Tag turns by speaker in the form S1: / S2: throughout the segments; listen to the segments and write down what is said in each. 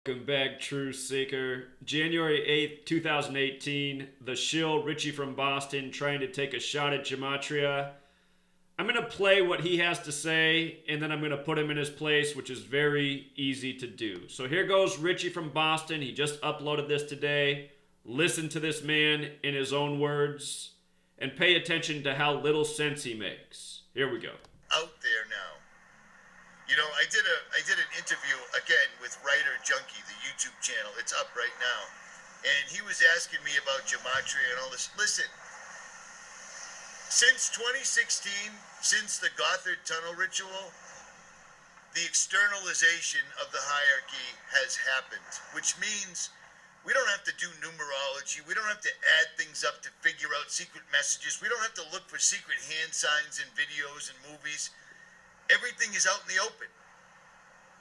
S1: Welcome back, Truth Seeker. January 8th, 2018, the Shill, Richie from Boston, trying to take a shot at Gematria. I'm going to play what he has to say, and then I'm going to put him in his place, which is very easy to do. So here goes Richie from Boston. He just uploaded this today. Listen to this man in his own words, and pay attention to how little sense he makes. Here we go.
S2: Out there now. You know, I did an interview again with Writer Junkie, the YouTube channel. It's up right now. And he was asking me about Gematria and all this. Listen, since 2016, since the Gothard Tunnel ritual, the externalization of the hierarchy has happened, which means we don't have to do numerology. We don't have to add things up to figure out secret messages. We don't have to look for secret hand signs in videos and movies. Everything is out in the open.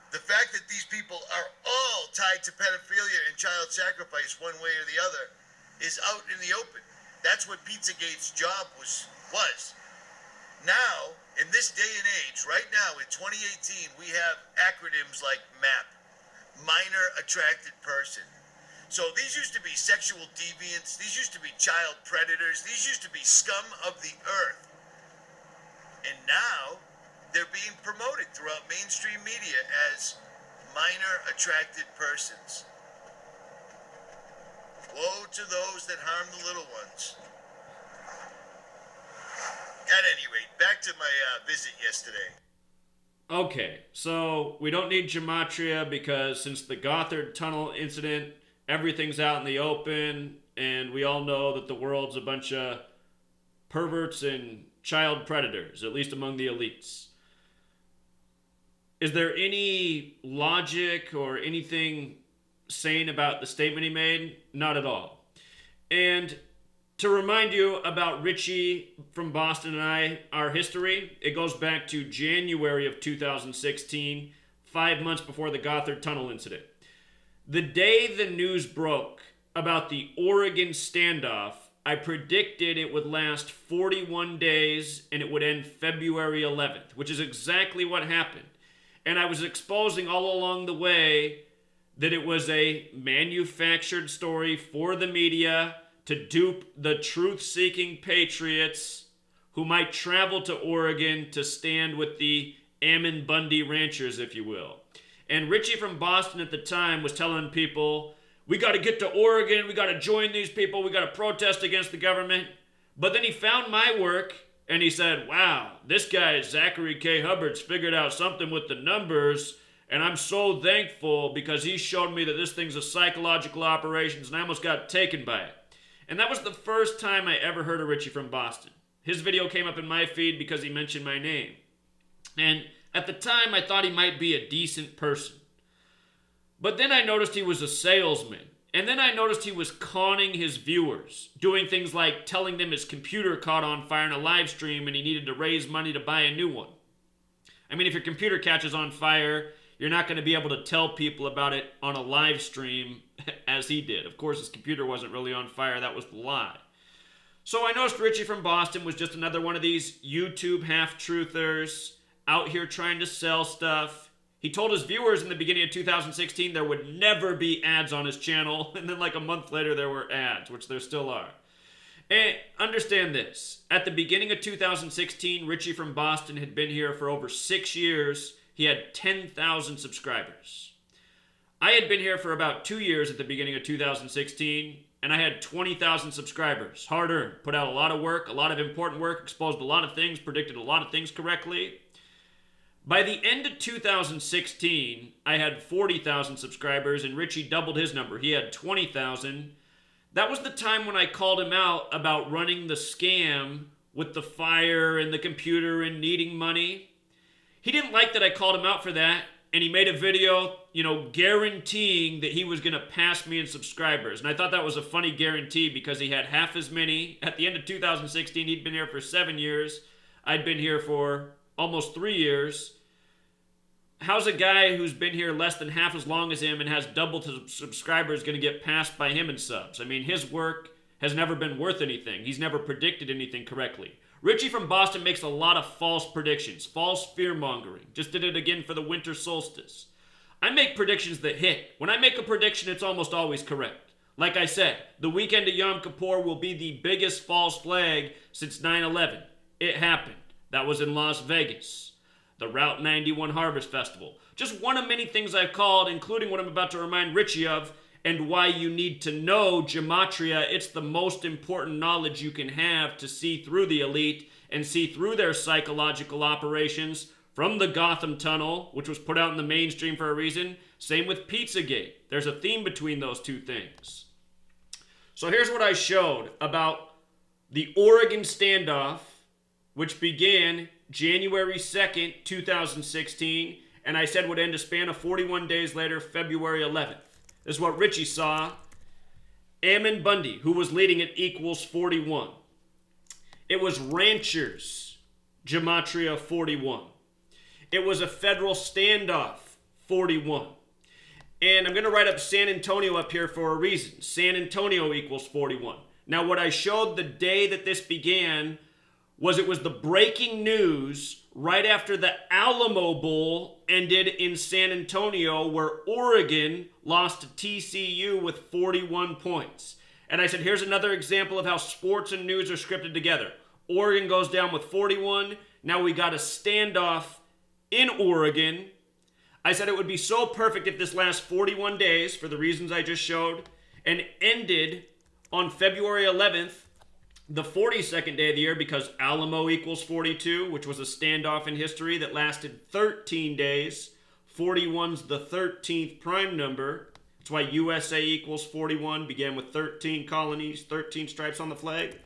S2: The fact that these people are all tied to pedophilia and child sacrifice one way or the other is out in the open. That's what Pizzagate's job was. Now, in this day and age, right now in 2018, we have acronyms like MAP, Minor Attracted Person. So these used to be sexual deviants. These used to be child predators. These used to be scum of the earth. And now they're being promoted throughout mainstream media as minor attracted persons. Woe to those that harm the little ones. At any rate, back to my visit yesterday.
S1: Okay, so we don't need Gematria because since the Gothard Tunnel incident, everything's out in the open, and we all know that the world's a bunch of perverts and child predators, at least among the elites. Is there any logic or anything sane about the statement he made? Not at all. And to remind you about Richie from Boston and our history, it goes back to January of 2016, 5 months before the Gothard Tunnel incident. The day the news broke about the Oregon standoff, I predicted it would last 41 days and it would end February 11th, which is exactly what happened. And I was exposing all along the way that it was a manufactured story for the media to dupe the truth-seeking patriots who might travel to Oregon to stand with the Ammon Bundy ranchers, if you will. And Richie from Boston at the time was telling people, we got to get to Oregon, we got to join these people, we got to protest against the government. But then he found my work and he said, wow, this guy, Zachary K. Hubbard's figured out something with the numbers, and I'm so thankful because he showed me that this thing's a psychological operation, and I almost got taken by it. And that was the first time I ever heard of Richie from Boston. His video came up in my feed because he mentioned my name. And at the time, I thought he might be a decent person. But then I noticed he was a salesman. And then I noticed he was conning his viewers, doing things like telling them his computer caught on fire in a live stream and he needed to raise money to buy a new one. I mean, if your computer catches on fire, you're not going to be able to tell people about it on a live stream as he did. Of course, his computer wasn't really on fire. That was the lie. So I noticed Richie from Boston was just another one of these YouTube half-truthers out here trying to sell stuff. He told his viewers in the beginning of 2016 there would never be ads on his channel, and then like a month later there were ads, which there still are. And understand this. At the beginning of 2016, Richie from Boston had been here for over 6 years. He had 10,000 subscribers. I had been here for about 2 years at the beginning of 2016, and I had 20,000 subscribers. Hard earned. Put out a lot of work, a lot of important work, exposed a lot of things, predicted a lot of things correctly. By the end of 2016, I had 40,000 subscribers, and Richie doubled his number. He had 20,000. That was the time when I called him out about running the scam with the fire and the computer and needing money. He didn't like that I called him out for that, and he made a video, guaranteeing that he was going to pass me in subscribers. And I thought that was a funny guarantee because he had half as many. At the end of 2016, he'd been here for 7 years. I'd been here for almost 3 years. How's a guy who's been here less than half as long as him and has double the subscribers going to get passed by him in subs? I mean, his work has never been worth anything. He's never predicted anything correctly. Richie from Boston makes a lot of false predictions, false fear-mongering. Just did it again for the winter solstice. I make predictions that hit. When I make a prediction, it's almost always correct. Like I said, the weekend of Yom Kippur will be the biggest false flag since 9/11. It happened. That was in Las Vegas. The Route 91 Harvest Festival. Just one of many things I've called, including what I'm about to remind Richie of, and why you need to know Gematria. It's the most important knowledge you can have to see through the elite and see through their psychological operations from the Gotham Tunnel, which was put out in the mainstream for a reason. Same with Pizzagate. There's a theme between those two things. So here's what I showed about the Oregon standoff, which began January 2nd, 2016, and I said would end a span of 41 days later, February 11th. This is what Richie saw. Ammon Bundy, who was leading at equals 41. It was Ranchers, Gematria 41. It was a federal standoff, 41. And I'm going to write up San Antonio up here for a reason. San Antonio equals 41. Now, what I showed the day that this began was it was the breaking news right after the Alamo Bowl ended in San Antonio, where Oregon lost to TCU with 41 points. And I said, here's another example of how sports and news are scripted together. Oregon goes down with 41. Now we got a standoff in Oregon. I said it would be so perfect if this lasts 41 days, for the reasons I just showed, and ended on February 11th, the 42nd day of the year, because Alamo equals 42, which was a standoff in history that lasted 13 days. 41's the 13th prime number. That's why USA equals 41 began with 13 colonies, 13 stripes on the flag.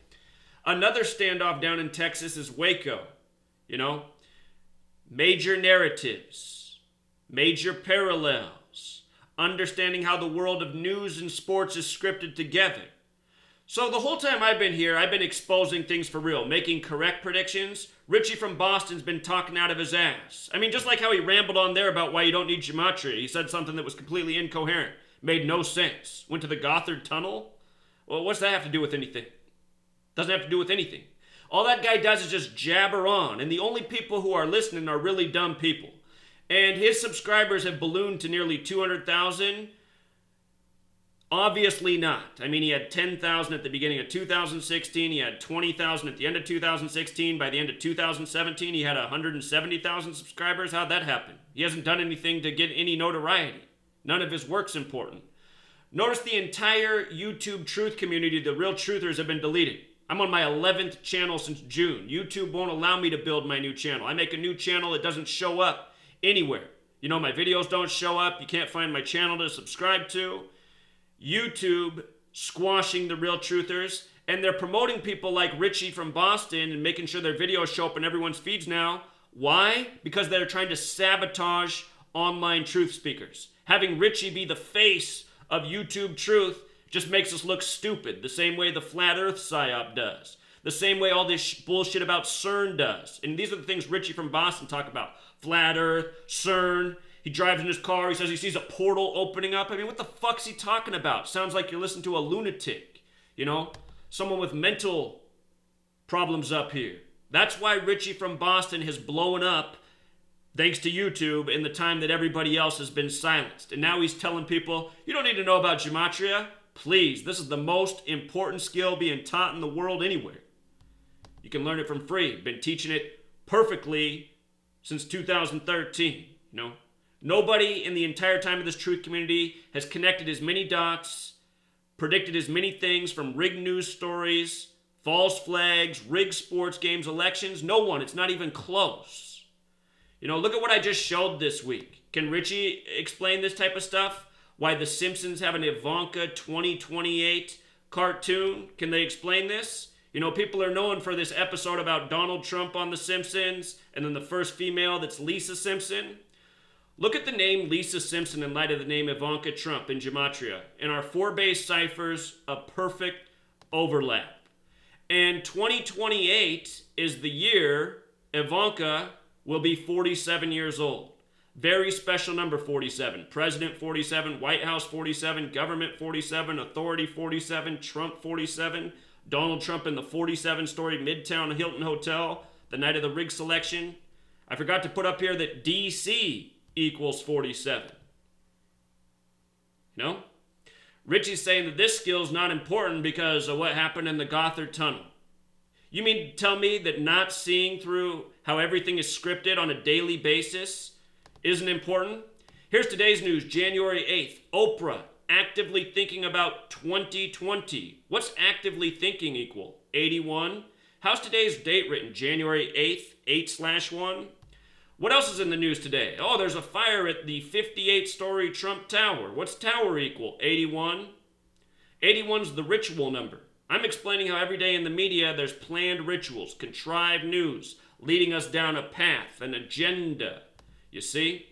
S1: Another standoff down in Texas is Waco. You know, major narratives, major parallels, understanding how the world of news and sports is scripted together. So the whole time I've been here, I've been exposing things for real, making correct predictions. Richie from Boston's been talking out of his ass. I mean, just like how he rambled on there about why you don't need Gematria. He said something that was completely incoherent, made no sense. Went to the Gothard Tunnel? Well, what's that have to do with anything? Doesn't have to do with anything. All that guy does is just jabber on, and the only people who are listening are really dumb people. And his subscribers have ballooned to nearly 200,000. Obviously not. I mean, he had 10,000 at the beginning of 2016. He had 20,000 at the end of 2016. By the end of 2017, he had 170,000 subscribers. How'd that happen? He hasn't done anything to get any notoriety. None of his work's important. Notice the entire YouTube truth community, the real truthers, have been deleted. I'm on my 11th channel since June. YouTube won't allow me to build my new channel. I make a new channel, it doesn't show up anywhere. You know, my videos don't show up. You can't find my channel to subscribe to. YouTube squashing the real truthers, and they're promoting people like Richie from Boston and making sure their videos show up in everyone's feeds now. Why? Because they're trying to sabotage online truth speakers. Having Richie be the face of YouTube truth just makes us look stupid, the same way the flat earth psyop does. The same way all this bullshit about CERN does. And these are the things Richie from Boston talk about. Flat earth, CERN. He drives in his car, he says he sees a portal opening up. I mean, what the fuck's he talking about? Sounds like you're listening to a lunatic, you know? Someone with mental problems up here. That's why Richie from Boston has blown up, thanks to YouTube, in the time that everybody else has been silenced. And now he's telling people, you don't need to know about Gematria. Please, this is the most important skill being taught in the world anywhere. You can learn it from free. Been teaching it perfectly since 2013, you know? Nobody in the entire time of this truth community has connected as many dots, predicted as many things from rigged news stories, false flags, rigged sports games, elections. No one. It's not even close. You know, look at what I just showed this week. Can Richie explain this type of stuff? Why the Simpsons have an Ivanka 2028 cartoon? Can they explain this? You know, people are known for this episode about Donald Trump on The Simpsons, and then the first female that's Lisa Simpson. Look at the name Lisa Simpson in light of the name Ivanka Trump in Gematria. In our 4-base ciphers, a perfect overlap. And 2028 is the year Ivanka will be 47 years old. Very special number, 47. President 47, White House 47, government 47, authority 47, Trump 47, Donald Trump in the 47-story Midtown Hilton Hotel the night of the rig selection. I forgot to put up here that DC equals 47. You know? Richie's saying that this skill's not important because of what happened in the Gothard Tunnel. You mean to tell me that not seeing through how everything is scripted on a daily basis isn't important? Here's today's news, January 8th. Oprah, actively thinking about 2020. What's actively thinking equal? 81? How's today's date written? January 8th, 8/1? What else is in the news today? Oh, there's a fire at the 58-story Trump Tower. What's tower equal? 81? 81's the ritual number. I'm explaining how every day in the media there's planned rituals, contrived news, leading us down a path, an agenda. You see?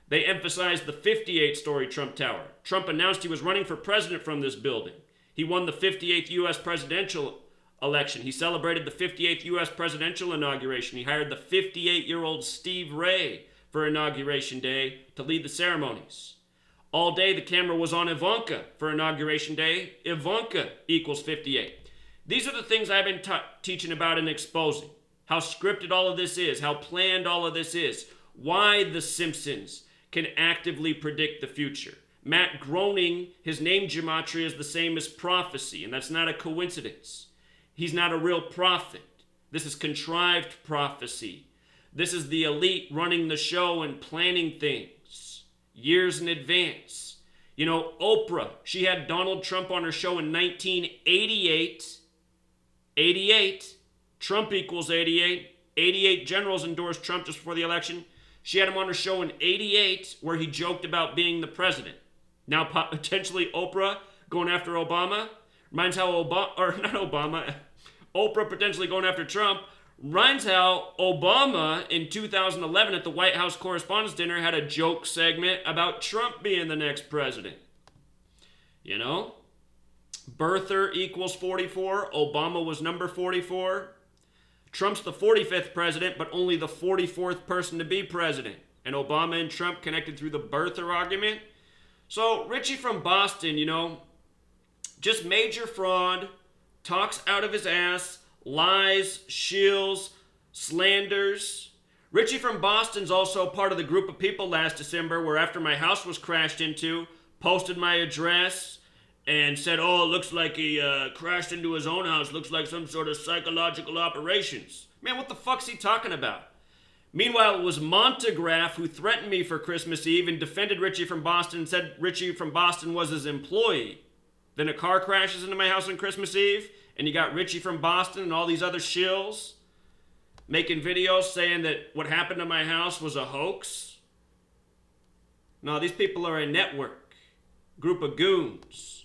S1: They emphasized the 58-story Trump Tower. Trump announced he was running for president from this building. He won the 58th U.S. presidential election. He celebrated the 58th U.S. presidential inauguration. He hired the 58-year-old Steve Ray for Inauguration Day to lead the ceremonies. All day the camera was on Ivanka for Inauguration Day. Ivanka equals 58. These are the things I've been teaching about and exposing. How scripted all of this is, how planned all of this is, why the Simpsons can actively predict the future. Matt Groening, his name Gematria is the same as prophecy, and that's not a coincidence. He's not a real prophet. This is contrived prophecy. This is the elite running the show and planning things years in advance. You know, Oprah, she had Donald Trump on her show in 1988. 88. Trump equals 88. 88 generals endorsed Trump just before the election. She had him on her show in 88 where he joked about being the president. Now potentially Oprah going after Obama. Reminds how Oprah potentially going after Trump. Reminds how Obama in 2011 at the White House Correspondents' Dinner had a joke segment about Trump being the next president. You know? Birther equals 44. Obama was number 44. Trump's the 45th president, but only the 44th person to be president. And Obama and Trump connected through the birther argument. So Richie from Boston, you know, just major fraud, talks out of his ass, lies, shills, slanders. Richie from Boston's also part of the group of people last December where after my house was crashed into, posted my address, and said, oh, it looks like he crashed into his own house. Looks like some sort of psychological operations. Man, what the fuck's he talking about? Meanwhile, it was Montegraph who threatened me for Christmas Eve and defended Richie from Boston and said Richie from Boston was his employee. Then a car crashes into my house on Christmas Eve, and you got Richie from Boston and all these other shills making videos saying that what happened to my house was a hoax. No, these people are a network, group of goons.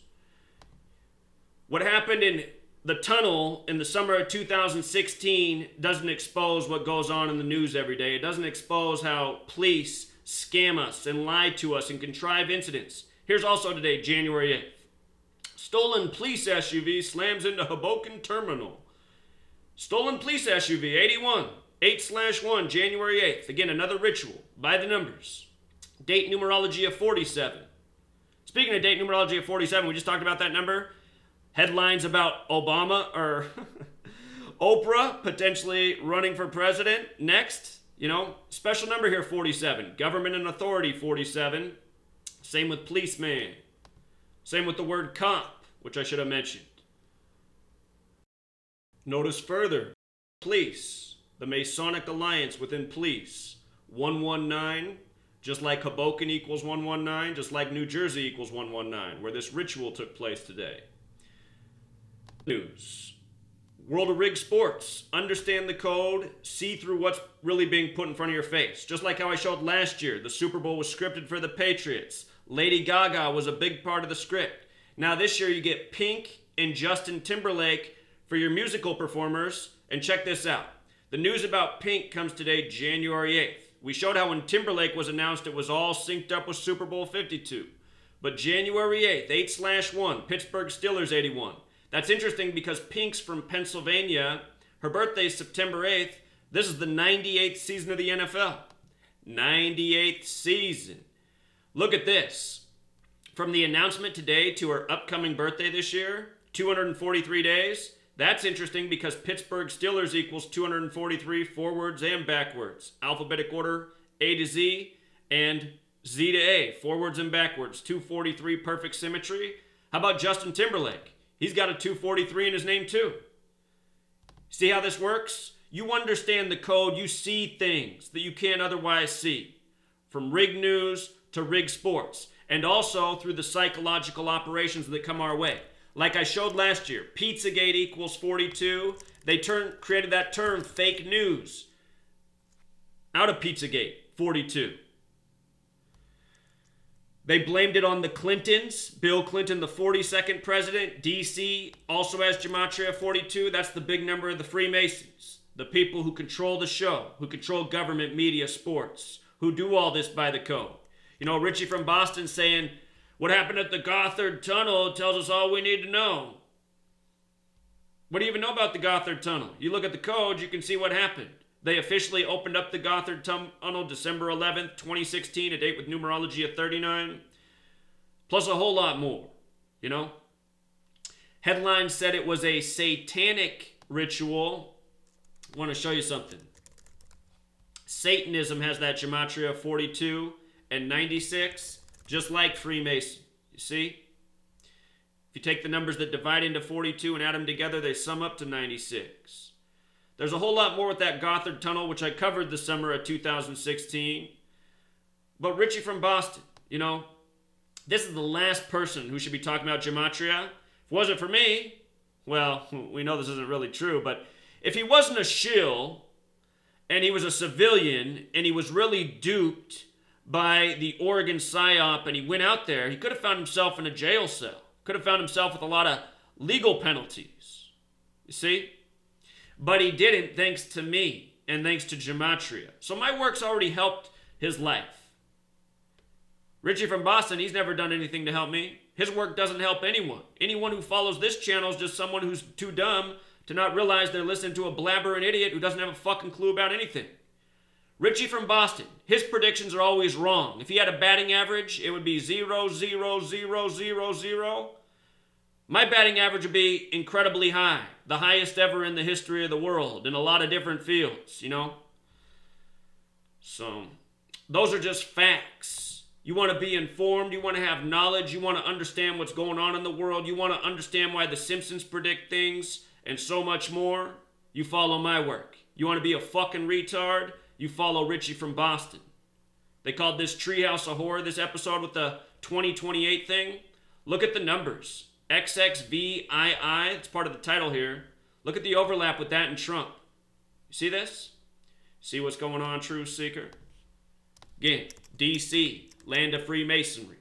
S1: What happened in the tunnel in the summer of 2016 doesn't expose what goes on in the news every day. It doesn't expose how police scam us and lie to us and contrive incidents. Here's also today, January 8th. Stolen police SUV slams into Hoboken terminal. Stolen police SUV, 81, 8/1, January 8th. Again, another ritual by the numbers. Date numerology of 47. Speaking of date numerology of 47, we just talked about that number. Headlines about Obama or Oprah potentially running for president next. You know, special number here, 47. Government and authority, 47. Same with policeman. Same with the word cop, which I should have mentioned. Notice further, police, the Masonic alliance within police, 119, just like Hoboken equals 119, just like New Jersey equals 119, where this ritual took place today. News. World of Rigged Sports. Understand the code, see through what's really being put in front of your face. Just like how I showed last year, the Super Bowl was scripted for the Patriots. Lady Gaga was a big part of the script. Now this year you get Pink and Justin Timberlake for your musical performers. And check this out. The news about Pink comes today, January 8th. We showed how when Timberlake was announced, it was all synced up with Super Bowl 52. But January 8th, 8/1, Pittsburgh Steelers 81. That's interesting because Pink's from Pennsylvania. Her birthday's September 8th. This is the 98th season of the NFL. 98th season. Look at this. From the announcement today to her upcoming birthday this year, 243 days. That's interesting because Pittsburgh Steelers equals 243 forwards and backwards. Alphabetic order, A to Z, and Z to A, forwards and backwards, 243 perfect symmetry. How about Justin Timberlake? He's got a 243 in his name too. See how this works? You understand the code, you see things that you can't otherwise see. From rig news to rig sports. And also through the psychological operations that come our way. Like I showed last year, Pizzagate equals 42. They created that term, fake news, out of Pizzagate, 42. They blamed it on the Clintons. Bill Clinton, the 42nd president. DC also has Gematria 42. That's the big number of the Freemasons. The people who control the show, who control government, media, sports, who do all this by the code. You know, Richie from Boston saying, what happened at the Gothard Tunnel tells us all we need to know. What do you even know about the Gothard Tunnel? You look at the code, you can see what happened. They officially opened up the Gothard Tunnel December 11th, 2016, a date with numerology of 39. Plus a whole lot more, you know? Headlines said it was a satanic ritual. I want to show you something. Satanism has that Gematria 42 and 96, just like Freemason. You see? If you take the numbers that divide into 42 and add them together, they sum up to 96. There's a whole lot more with that Gothard Tunnel, which I covered the summer of 2016. But Richie from Boston, you know, this is the last person who should be talking about Gematria. If it wasn't for me, well, we know this isn't really true, but if he wasn't a shill, and he was a civilian, and he was really duped by the Oregon PSYOP, and he went out there, he could have found himself in a jail cell. Could have found himself with a lot of legal penalties. You see? But he didn't, thanks to me and thanks to Gematria. So my work's already helped his life. Richie from Boston, he's never done anything to help me. His work doesn't help anyone. Anyone who follows this channel is just someone who's too dumb to not realize they're listening to a blabbering idiot who doesn't have a fucking clue about anything. Richie from Boston, his predictions are always wrong. If he had a batting average, it would be 0, 0, 0, 0, 0. My batting average would be incredibly high. The highest ever in the history of the world in a lot of different fields, you know? So, those are just facts. You want to be informed. You want to have knowledge. You want to understand what's going on in the world. You want to understand why the Simpsons predict things and so much more. You follow my work. You want to be a fucking retard? You follow Richie from Boston. They called this Treehouse of Horror, this episode with the 2028 thing. Look at the numbers. XXVII, it's part of the title here. Look at the overlap with that and Trump. You see this? See what's going on, Truth Seeker? Again, DC, land of Freemasonry.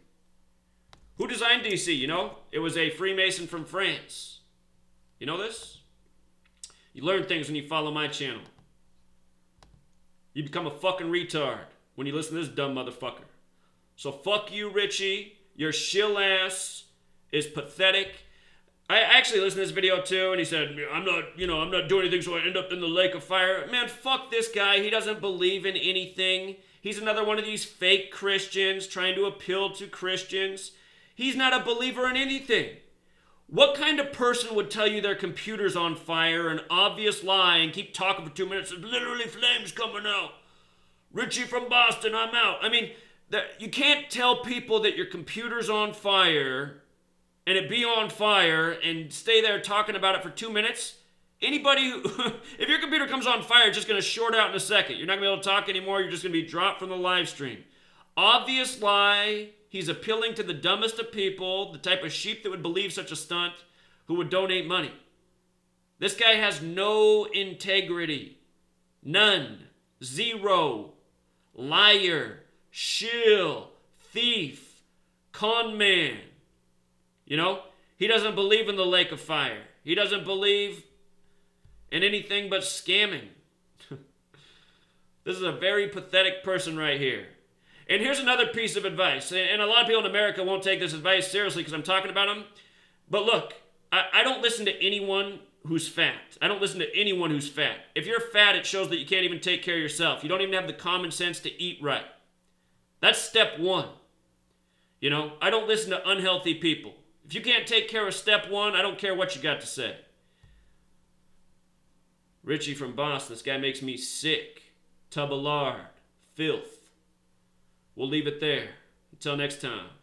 S1: Who designed DC, you know? It was a Freemason from France. You know this? You learn things when you follow my channel. You become a fucking retard when you listen to this dumb motherfucker. So fuck you, Richie. Your shill ass is pathetic. I actually listened to this video too, and he said, I'm not doing anything so I end up in the lake of fire. Man, fuck this guy. He doesn't believe in anything. He's another one of these fake Christians trying to appeal to Christians. He's not a believer in anything. What kind of person would tell you their computer's on fire, an obvious lie, and keep talking for 2 minutes? There's literally flames coming out. Richie from Boston, I'm out. I mean, you can't tell people that your computer's on fire and it be on fire and stay there talking about it for 2 minutes. Anybody who, if your computer comes on fire, it's just going to short out in a second. You're not going to be able to talk anymore. You're just going to be dropped from the live stream. Obvious lie. He's appealing to the dumbest of people, the type of sheep that would believe such a stunt, who would donate money. This guy has no integrity. None. Zero. Liar. Shill. Thief. Con man. You know? He doesn't believe in the lake of fire. He doesn't believe in anything but scamming. This is a very pathetic person right here. And here's another piece of advice. And a lot of people in America won't take this advice seriously because I'm talking about them. But look, I don't listen to anyone who's fat. I don't listen to anyone who's fat. If you're fat, it shows that you can't even take care of yourself. You don't even have the common sense to eat right. That's step one. You know, I don't listen to unhealthy people. If you can't take care of step one, I don't care what you got to say. Richie from Boston, this guy makes me sick. Tub of lard. Filth. we'll leave it there. Until next time.